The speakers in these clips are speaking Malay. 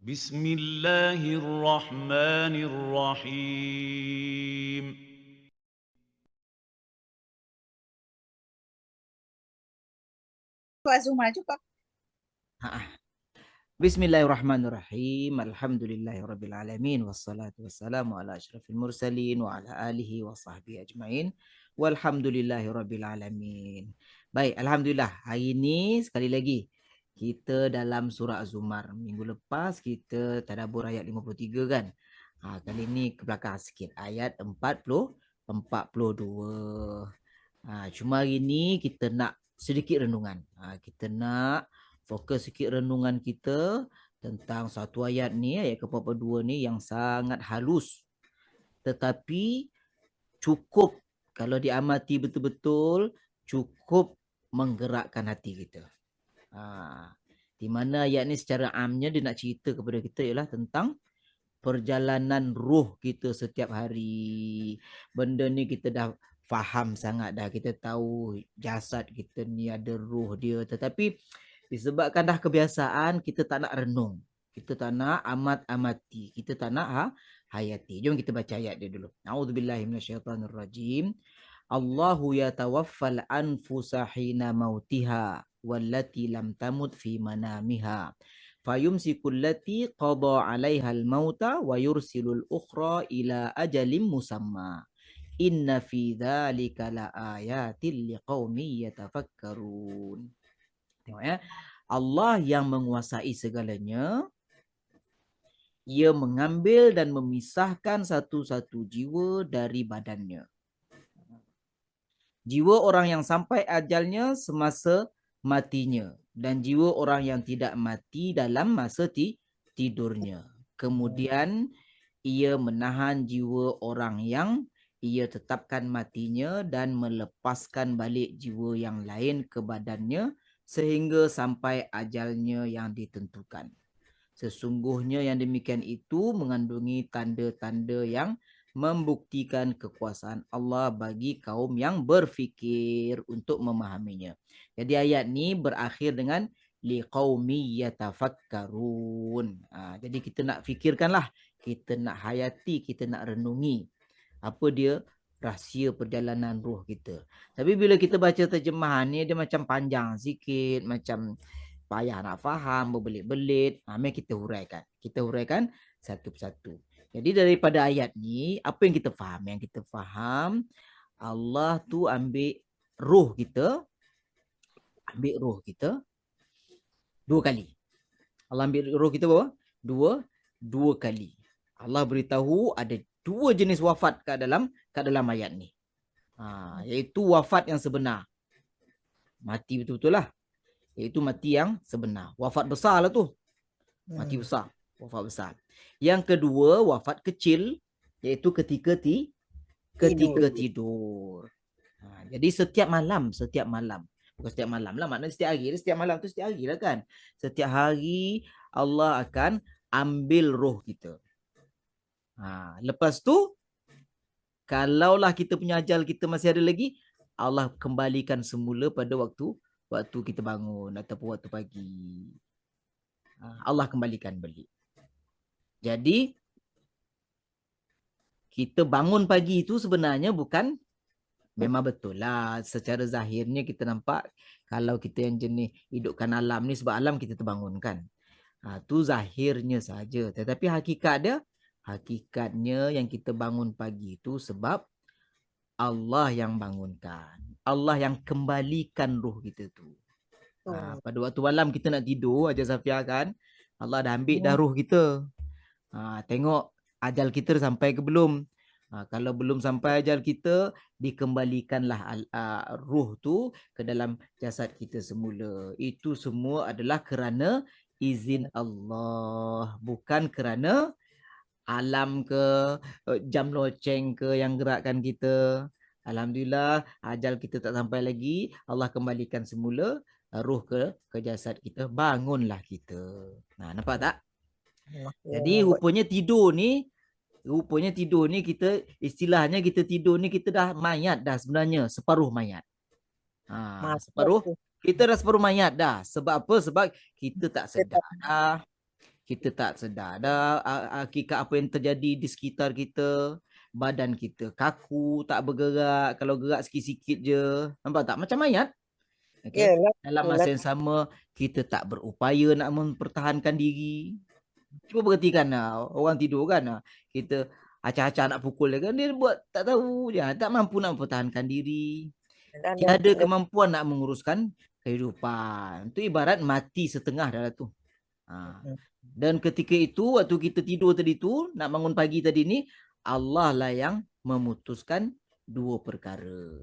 بسم الله الرحمن الرحيم Kak Zuma juga. Bismillahirrahmanirrahim. Alhamdulillahirrabbilalamin. Wassalatu wassalamu ala ashrafil mursalin wa ala alihi wa sahbihi ajma'in. Walhamdulillahirrabbilalamin. Baik, Alhamdulillah. Hari ini sekali lagi kita dalam surah Az-Zumar. Minggu lepas kita tadabbur ayat 53 kan. Kali ini ke belakang sikit. Ayat 42. Cuma hari ini kita nak sedikit renungan. Kita nak fokus sikit renungan kita tentang satu ayat ni, ayat ke-42 ni yang sangat halus. Tetapi cukup kalau diamati betul-betul, cukup menggerakkan hati kita. Di mana ayat ni secara amnya dia nak cerita kepada kita ialah tentang perjalanan ruh kita setiap hari. Benda ni kita dah faham sangat dah. Kita tahu jasad kita ni ada ruh dia. Tetapi disebabkan dah kebiasaan, kita tak nak renung. Kita tak nak amat-amati. Kita tak nak hayati. Jom kita baca ayat dia dulu. A'udzubillahi minasyaitanirrajim. Allahu yatawaffal anfusa hina mautiha wallati lam tamut fi manamiha. Fayumsikul lati qada 'alaiha al-mauta wa yursilul ukhra ila ajalin musamma. Inna fi dzalika laayatil liqaumin yatafakkarun. Tengok ya. Allah yang menguasai segalanya, ia mengambil dan memisahkan satu-satu jiwa dari badannya. Jiwa orang yang sampai ajalnya semasa matinya dan jiwa orang yang tidak mati dalam masa tidurnya. Kemudian ia menahan jiwa orang yang ia tetapkan matinya dan melepaskan balik jiwa yang lain ke badannya sehingga sampai ajalnya yang ditentukan. Sesungguhnya yang demikian itu mengandungi tanda-tanda yang membuktikan kekuasaan Allah bagi kaum yang berfikir untuk memahaminya. Jadi ayat ni berakhir dengan liqaumi yatafakkarun. Jadi kita nak fikirkanlah, kita nak hayati, kita nak renungi apa dia rahsia perjalanan ruh kita. Tapi bila kita baca terjemahan ni dia macam panjang sikit, macam payah nak faham, berbelit-belit. Mari kita huraikan. Kita huraikan satu persatu. Jadi daripada ayat ni, apa yang kita faham? Yang kita faham, Allah tu ambil roh kita dua kali. Allah ambil roh kita berapa? Dua kali. Allah beritahu ada dua jenis wafat kat dalam ayat ni. Iaitu wafat yang sebenar. Mati betul-betul lah. Iaitu mati yang sebenar. Wafat besar lah tu. Mati besar. Wafat besar. Yang kedua, wafat kecil. Iaitu ketika tidur. Jadi setiap malam. Bukan setiap malam lah. Maknanya setiap hari. Setiap malam tu setiap hari lah kan. Setiap hari Allah akan ambil roh kita. Lepas tu, kalaulah kita punya ajal kita masih ada lagi, Allah kembalikan semula pada waktu kita bangun ataupun waktu pagi. Allah kembalikan balik. Jadi kita bangun pagi itu sebenarnya bukan, memang betul lah secara zahirnya kita nampak kalau kita yang jenis hidupkan alam ni sebab alam kita terbangunkan. Tu zahirnya saja. Tetapi hakikatnya yang kita bangun pagi itu sebab Allah yang bangunkan. Allah yang kembalikan roh kita tu. Pada waktu malam kita nak tidur, Haji Safia kan, Allah dah ambil dah roh kita. Tengok ajal kita sampai ke belum. Kalau belum sampai ajal kita, dikembalikanlah roh tu ke dalam jasad kita semula. Itu semua adalah kerana izin Allah. Bukan kerana alam ke, jam loceng ke yang gerakkan kita. Alhamdulillah, ajal kita tak sampai lagi, Allah kembalikan semula roh ke jasad kita, bangunlah kita. Nampak tak? Jadi rupanya tidur ni kita istilahnya kita tidur ni kita dah mayat dah sebenarnya, separuh mayat. Separuh kita dah separuh mayat dah. Sebab apa? Sebab kita tak sedar dah. Kita tak sedar dah hakikat apa yang terjadi di sekitar kita. Badan kita kaku, tak bergerak. Kalau gerak sikit-sikit je. Nampak tak? Macam mayat. Okay. Yalah, Dalam yalah. masa yang sama, kita tak berupaya nak mempertahankan diri. Cuba perhatikan orang tidur kan. Kita acah-acah nak pukul dia kan. Dia buat tak tahu. Dia tak mampu nak mempertahankan diri. Tiada kemampuan nak menguruskan kehidupan. Itu ibarat mati setengah dah tu. Dan ketika itu, waktu kita tidur tadi tu, nak bangun pagi tadi ni, Allah lah yang memutuskan dua perkara.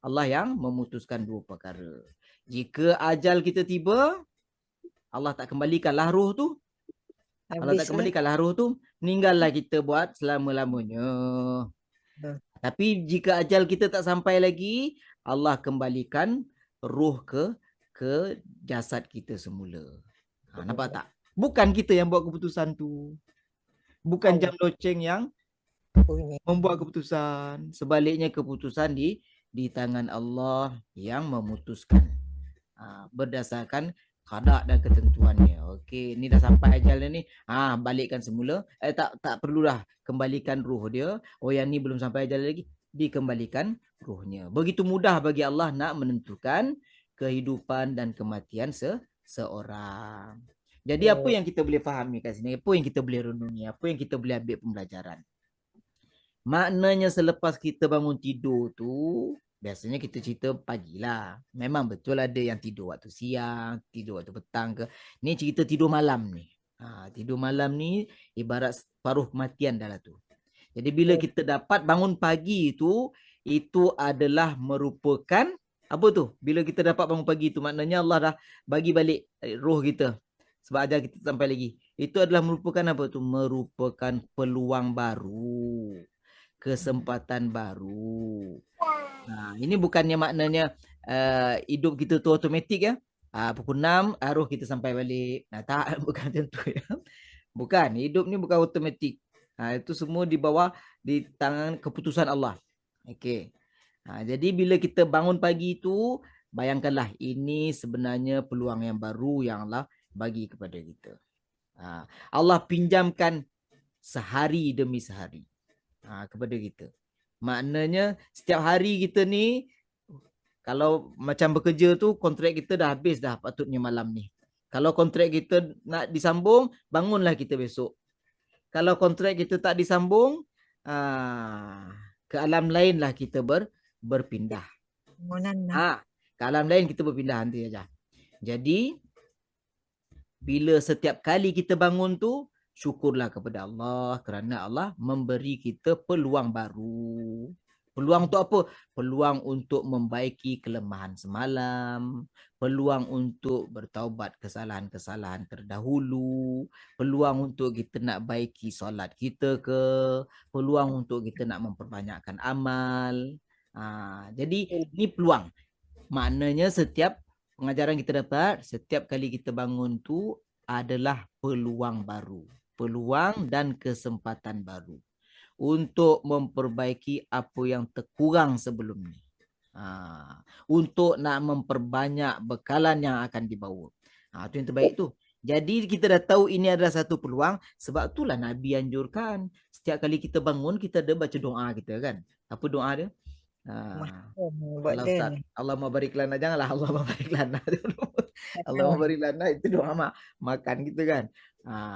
Allah yang memutuskan dua perkara. Jika ajal kita tiba, Allah tak kembalikanlah roh tu. Allah tak kembalikanlah roh tu, meninggallah kita buat selama-lamanya. Tapi jika ajal kita tak sampai lagi, Allah kembalikan roh ke jasad kita semula. Nampak tak? Bukan kita yang buat keputusan tu. Bukan jam loceng yang membuat keputusan. Sebaliknya keputusan di tangan Allah yang memutuskan. Berdasarkan qada dan ketentuannya. Okey, ni dah sampai ajalnya ni. Balikkan semula. Tak perlulah kembalikan roh dia. Oh, yang ni belum sampai ajal lagi, dikembalikan rohnya. Begitu mudah bagi Allah nak menentukan kehidupan dan kematian seorang. Jadi apa yang kita boleh fahami kat sini? Apa yang kita boleh renungi? Apa yang kita boleh ambil pembelajaran? Maknanya selepas kita bangun tidur tu, biasanya kita cerita pagi lah. Memang betul ada yang tidur waktu siang, tidur waktu petang ke. Ni cerita tidur malam ni. Tidur malam ni ibarat separuh kematian dah lah tu. Jadi bila kita dapat bangun pagi itu adalah merupakan apa tu? Bila kita dapat bangun pagi tu, maknanya Allah dah bagi balik roh kita. Sebab ajal kita sampai lagi. Itu adalah merupakan apa tu? Merupakan peluang baru. Kesempatan baru. Ini bukannya maknanya hidup kita tu automatik ya. Pukul 6 roh kita sampai balik. Tak, bukan macam tu ya. Bukan, hidup ni bukan automatik. Itu semua di bawah di tangan keputusan Allah. Okey. Jadi bila kita bangun pagi tu, bayangkanlah ini sebenarnya peluang yang baru yang Allah bagi kepada kita. Allah pinjamkan sehari demi sehari kepada kita. Maknanya setiap hari kita ni, kalau macam bekerja tu, kontrak kita dah habis dah patutnya malam ni. Kalau kontrak kita nak disambung, bangunlah kita besok. Kalau kontrak kita tak disambung, ke alam lain lah kita berpindah. Ke alam lain kita berpindah nanti saja. Jadi bila setiap kali kita bangun tu, syukurlah kepada Allah kerana Allah memberi kita peluang baru. Peluang untuk apa? Peluang untuk membaiki kelemahan semalam, peluang untuk bertaubat kesalahan-kesalahan terdahulu, peluang untuk kita nak baiki solat kita ke, peluang untuk kita nak memperbanyakkan amal. Jadi ini peluang. Maknanya setiap pengajaran kita dapat, setiap kali kita bangun tu adalah peluang baru. Peluang dan kesempatan baru untuk memperbaiki apa yang terkurang sebelum ni. Untuk nak memperbanyak bekalan yang akan dibawa. Itu yang terbaik tu. Jadi kita dah tahu ini adalah satu peluang. Sebab itulah Nabi anjurkan setiap kali kita bangun, kita ada baca doa kita kan. Apa doa dia? Allah Ustaz, Allah barik lana, janganlah Allah barik lana. Allah barik lana itu doa makan kita kan.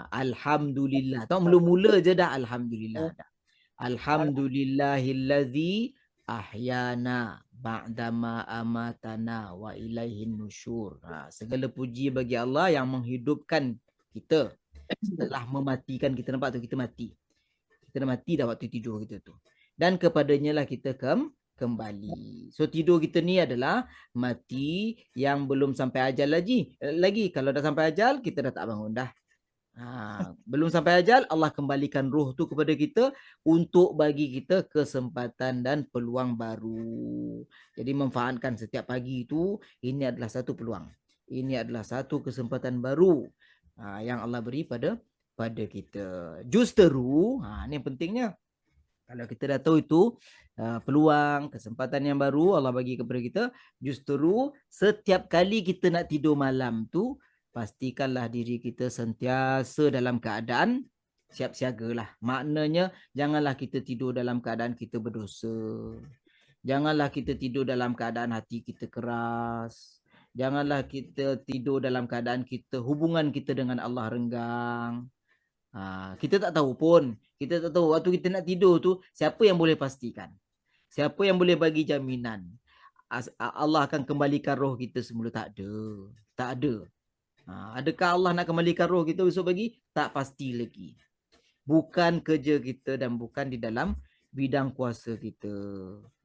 Alhamdulillah. Tahu mula-mula je dah alhamdulillah dah. Alhamdulillahillazi ahyana ba'dama amatana wa ilaihin nusyur. Segala puji bagi Allah yang menghidupkan kita setelah mematikan kita. Nampak tu, kita mati. Kita dah mati dah waktu tidur kita tu. Dan kepadanya lah kita kembali. So tidur kita ni adalah mati yang belum sampai ajal lagi. Kalau dah sampai ajal, kita dah tak bangun dah. Belum sampai ajal, Allah kembalikan roh tu kepada kita untuk bagi kita kesempatan dan peluang baru. Jadi memanfaatkan setiap pagi itu, ini adalah satu peluang. Ini adalah satu kesempatan baru yang Allah beri pada kita. Justeru, ini yang pentingnya. Kalau kita dah tahu itu peluang, kesempatan yang baru Allah bagi kepada kita, justeru setiap kali kita nak tidur malam tu, pastikanlah diri kita sentiasa dalam keadaan siap siagalah. Maknanya janganlah kita tidur dalam keadaan kita berdosa. Janganlah kita tidur dalam keadaan hati kita keras. Janganlah kita tidur dalam keadaan hubungan kita dengan Allah renggang. Kita tak tahu pun. Kita tak tahu waktu kita nak tidur tu siapa yang boleh pastikan. Siapa yang boleh bagi jaminan Allah akan kembalikan roh kita semula? Tak ada. Tak ada. Adakah Allah nak kembalikan roh kita besok pagi? Tak pasti lagi. Bukan kerja kita dan bukan di dalam bidang kuasa kita.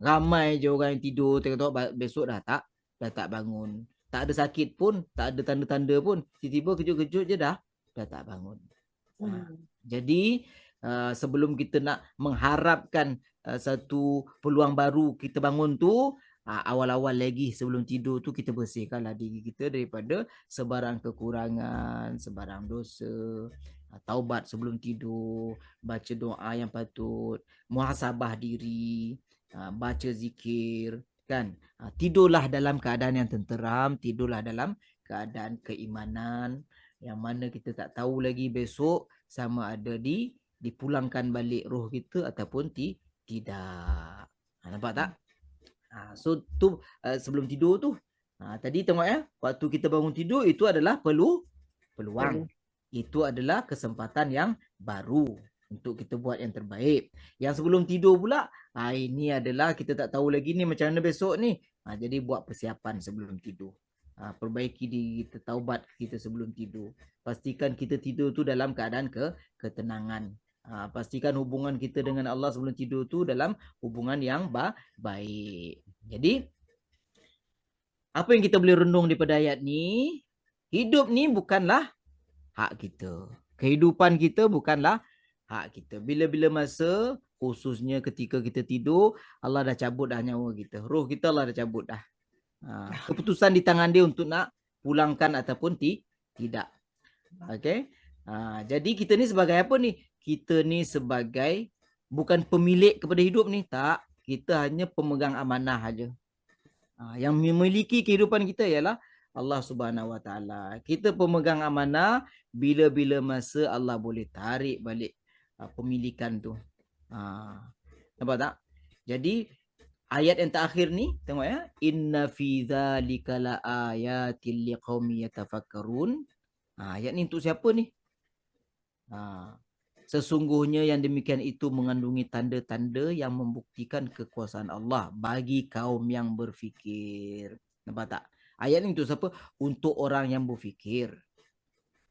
Ramai je orang yang tidur tengok besok dah tak bangun. Tak ada sakit pun, tak ada tanda-tanda pun. Tiba-tiba kejut-kejut je dah tak bangun. Jadi sebelum kita nak mengharapkan satu peluang baru kita bangun tu, awal-awal lagi sebelum tidur tu kita bersihkanlah diri kita daripada sebarang kekurangan, sebarang dosa. Taubat sebelum tidur, baca doa yang patut, muhasabah diri, baca zikir, kan? Tidurlah dalam keadaan yang tenteram, tidurlah dalam keadaan keimanan, yang mana kita tak tahu lagi besok sama ada dipulangkan balik roh kita ataupun tidak. Nampak tak? So tu sebelum tidur tu. Tadi tengok ya, waktu kita bangun tidur itu adalah peluang. Itu adalah kesempatan yang baru untuk kita buat yang terbaik. Yang sebelum tidur pula, ini adalah kita tak tahu lagi ni macam mana besok ni. Jadi buat persiapan sebelum tidur. Perbaiki diri kita, taubat kita sebelum tidur. Pastikan kita tidur tu dalam keadaan ketenangan. Pastikan hubungan kita dengan Allah sebelum tidur tu dalam hubungan yang baik. Jadi apa yang kita boleh renung daripada ayat ni? Hidup ni bukanlah hak kita. Kehidupan kita bukanlah hak kita. Bila-bila masa, khususnya ketika kita tidur, Allah dah cabut dah nyawa kita. Roh kita Allah dah cabut dah. Keputusan di tangan dia untuk nak pulangkan ataupun tidak. Okay. Jadi kita ni sebagai apa ni? Kita ni sebagai bukan pemilik kepada hidup ni. Tak. Kita hanya pemegang amanah aja. Yang memiliki kehidupan kita ialah Allah Subhanahu Wa Taala. Kita pemegang amanah, bila-bila masa Allah boleh tarik balik pemilikan tu. Nampak tak? Jadi ayat yang terakhir ni tengok ya, inna fi dzalika laayatil liqaumi yatafakkarun. Ayat ni untuk siapa ni? Sesungguhnya yang demikian itu mengandungi tanda-tanda yang membuktikan kekuasaan Allah bagi kaum yang berfikir. Nampak tak? Ayat ni untuk siapa? Untuk orang yang berfikir.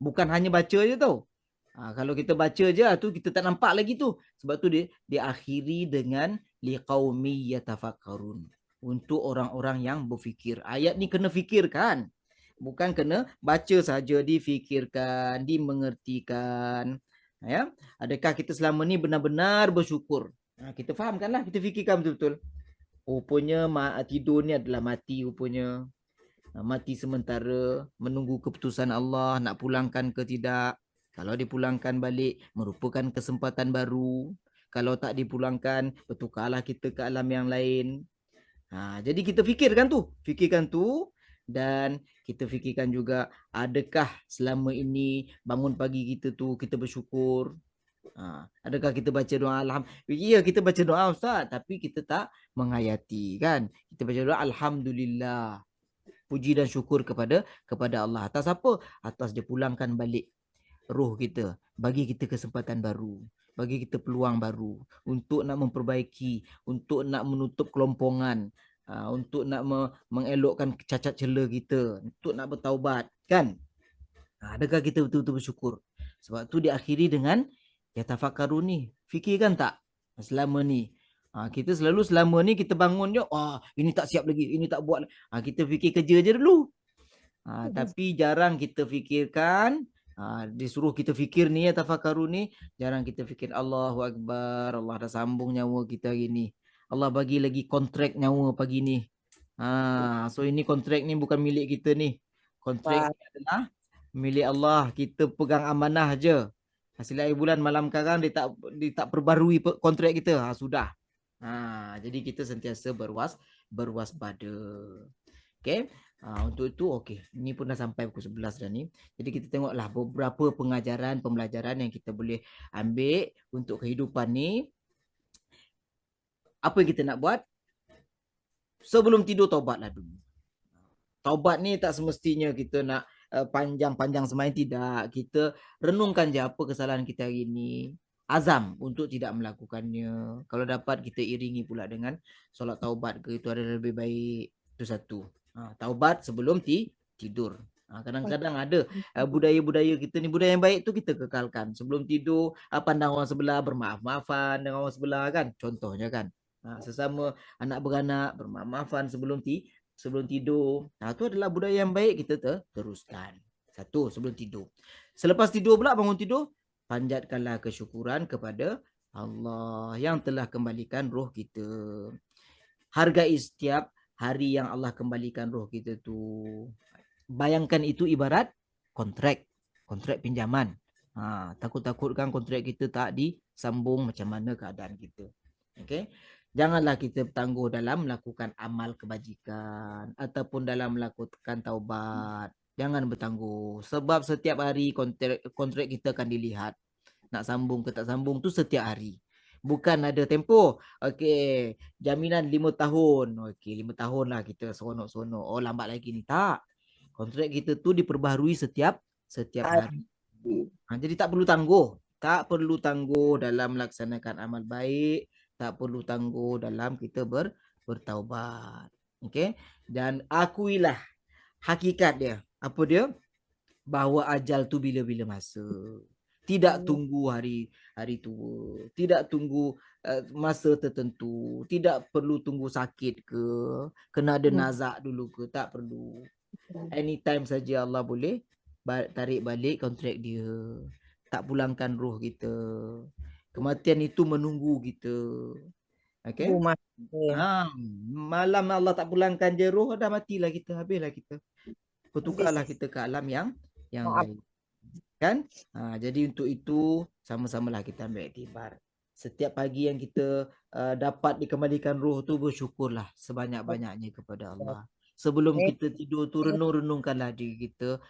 Bukan hanya baca je tau. Kalau kita baca je tu kita tak nampak lagi tu. Sebab tu dia diakhiri dengan liqaumi yatafakkarun. Untuk orang-orang yang berfikir. Ayat ni kena fikirkan. Bukan kena baca saja, difikirkan, dimengertikan. Ya, adakah kita selama ni benar-benar bersyukur? Kita fahamkanlah, kita fikirkan betul-betul. Rupanya tidur ni adalah mati rupanya. Mati sementara, menunggu keputusan Allah nak pulangkan ke tidak. Kalau dipulangkan balik, merupakan kesempatan baru. Kalau tak dipulangkan, bertukarlah kita ke alam yang lain. Jadi kita fikirkan tu. Dan kita fikirkan juga, adakah selama ini bangun pagi kita tu kita bersyukur? Adakah kita baca doa alhamdulillah? Ya, kita baca doa Ustaz, tapi kita tak menghayati kan. Kita baca doa alhamdulillah. Puji dan syukur kepada Allah. Atas apa? Atas dia pulangkan balik roh kita. Bagi kita kesempatan baru. Bagi kita peluang baru. Untuk nak memperbaiki. Untuk nak menutup kelompongan. Untuk nak mengelokkan cacat celah kita. Untuk nak bertaubat. Kan? Adakah kita betul-betul bersyukur? Sebab tu diakhiri dengan yatafakkarun ni. Fikirkan tak? Selama ni. Kita selalu selama ni kita bangun je. Ini tak siap lagi. Ini tak buat. Kita fikir kerja je dulu. Tapi jarang kita fikirkan. Disuruh kita fikir ni yatafakkarun ni. Jarang kita fikir Allahu Akbar. Allah dah sambung nyawa kita hari ni. Allah bagi lagi kontrak nyawa pagi ni. So ini kontrak ni bukan milik kita ni. Kontrak ni adalah milik Allah. Kita pegang amanah je. Hasil akhir bulan malam sekarang dia tak perbarui kontrak kita. Sudah. Jadi kita sentiasa berwaspada. Okay. Untuk itu okey. Ini pun dah sampai pukul 11 dah ni. Jadi kita tengoklah beberapa pembelajaran yang kita boleh ambil untuk kehidupan ni. Apa yang kita nak buat? Sebelum tidur taubatlah dulu. Taubat ni tak semestinya kita nak panjang-panjang semain, tidak. Kita renungkan je apa kesalahan kita hari ni. Azam untuk tidak melakukannya. Kalau dapat kita iringi pula dengan solat taubat ke, itu adalah lebih baik. Itu satu. Taubat sebelum tidur. Kadang-kadang ada budaya-budaya kita ni, budaya yang baik tu kita kekalkan. Sebelum tidur, pandang orang sebelah, bermaaf-maafan dengan orang sebelah kan. Contohnya kan. Sesama anak beranak, bermaaf-maafan sebelum tidur. Itu adalah budaya yang baik, kita teruskan. Satu, sebelum tidur. Selepas tidur pula, bangun tidur, panjatkanlah kesyukuran kepada Allah yang telah kembalikan roh kita. Hargai setiap hari yang Allah kembalikan roh kita tu. Bayangkan itu ibarat kontrak pinjaman. Takut-takutkan kontrak kita tak disambung, macam mana keadaan kita. Okey. Janganlah kita bertangguh dalam melakukan amal kebajikan ataupun dalam melakukan taubat. Jangan bertangguh. Sebab setiap hari kontrak kita akan dilihat. Nak sambung ke tak sambung tu setiap hari. Bukan ada tempoh. Okey, jaminan 5 tahun. Okey, 5 tahun lah kita seronok-seronok. Oh, lambat lagi ni. Tak. Kontrak kita tu diperbaharui setiap hari. Jadi tak perlu tangguh. Tak perlu tangguh dalam melaksanakan amal baik. Tak perlu tangguh dalam kita bertaubat. Okey. Dan akuilah hakikat dia. Apa dia? Bahawa ajal tu bila-bila masa. Tidak tunggu hari tua. Tidak tunggu masa tertentu. Tidak perlu tunggu sakit ke. Kena ada nazak dulu ke. Tak perlu. Anytime saja Allah boleh tarik balik kontrak dia. Tak pulangkan roh kita. Kematian itu menunggu kita. Okey. Malam Allah tak pulangkan je roh, dah matilah kita, habislah kita. Bertukarlah kita ke alam yang lain. Kan? Jadi untuk itu sama-samalah kita ambil iktibar. Setiap pagi yang kita dapat dikembalikan roh tu, bersyukurlah sebanyak-banyaknya kepada Allah. Sebelum kita tidur tu, renungkanlah diri kita.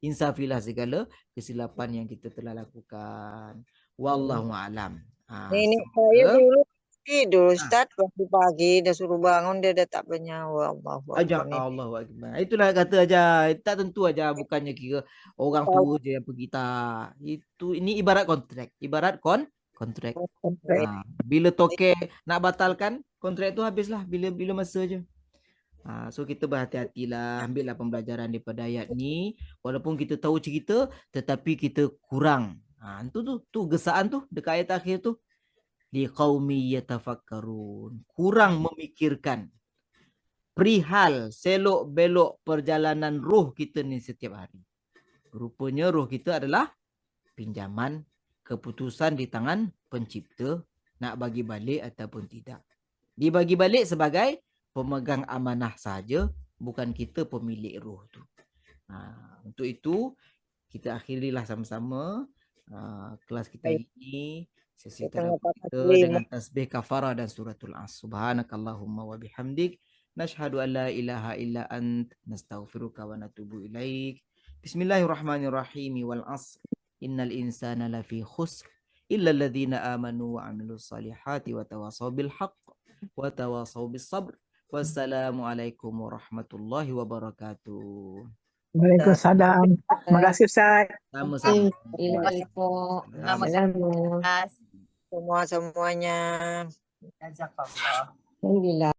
Insafilah segala kesilapan yang kita telah lakukan. Wallahu a'lam. Nenek saya dulu tidur Ustaz, waktu pagi dah suruh bangun dia dah tak bernyawa. Allahu Akbar. Itulah kata aja, tak tentu aja, bukannya kira orang tua je yang pergi, tak. Ini ibarat kontrak. Kontrak. Bila toke nak batalkan kontrak tu, habislah bila masa je. So kita berhati-hatilah, ambillah pembelajaran daripada ayat ni. Walaupun kita tahu cerita, tetapi kita kurang. Tu gesaan tu dekat ayat akhir tu. Liqaumi yatafakkarun. Kurang memikirkan perihal selok belok perjalanan roh kita ni setiap hari. Rupanya roh kita adalah pinjaman, keputusan di tangan pencipta, nak bagi balik ataupun tidak. Dibagi balik sebagai pemegang amanah saja, bukan kita pemilik roh tu. Untuk itu kita akhirilah sama-sama kelas kita ini, sesi tadabbur kita dengan tasbih kafarah dan suratul As. Subhanakallahumma wa bihamdik, nashhadu an la ilaha illa ant, nastaghfiruka wa natubu ilaik. Bismillahirrahmanirrahim. Wal 'asr innal insana lafi khusr illa alladhina amanu wa 'amilus salihati wa tawasaw bil haqq wa tawasaw bis sabr. Wassalamualaikum warahmatullahi wabarakatuh. Waalaikumsalam. Terima kasih Ustaz. Sama-sama. Semuanya. Alhamdulillah.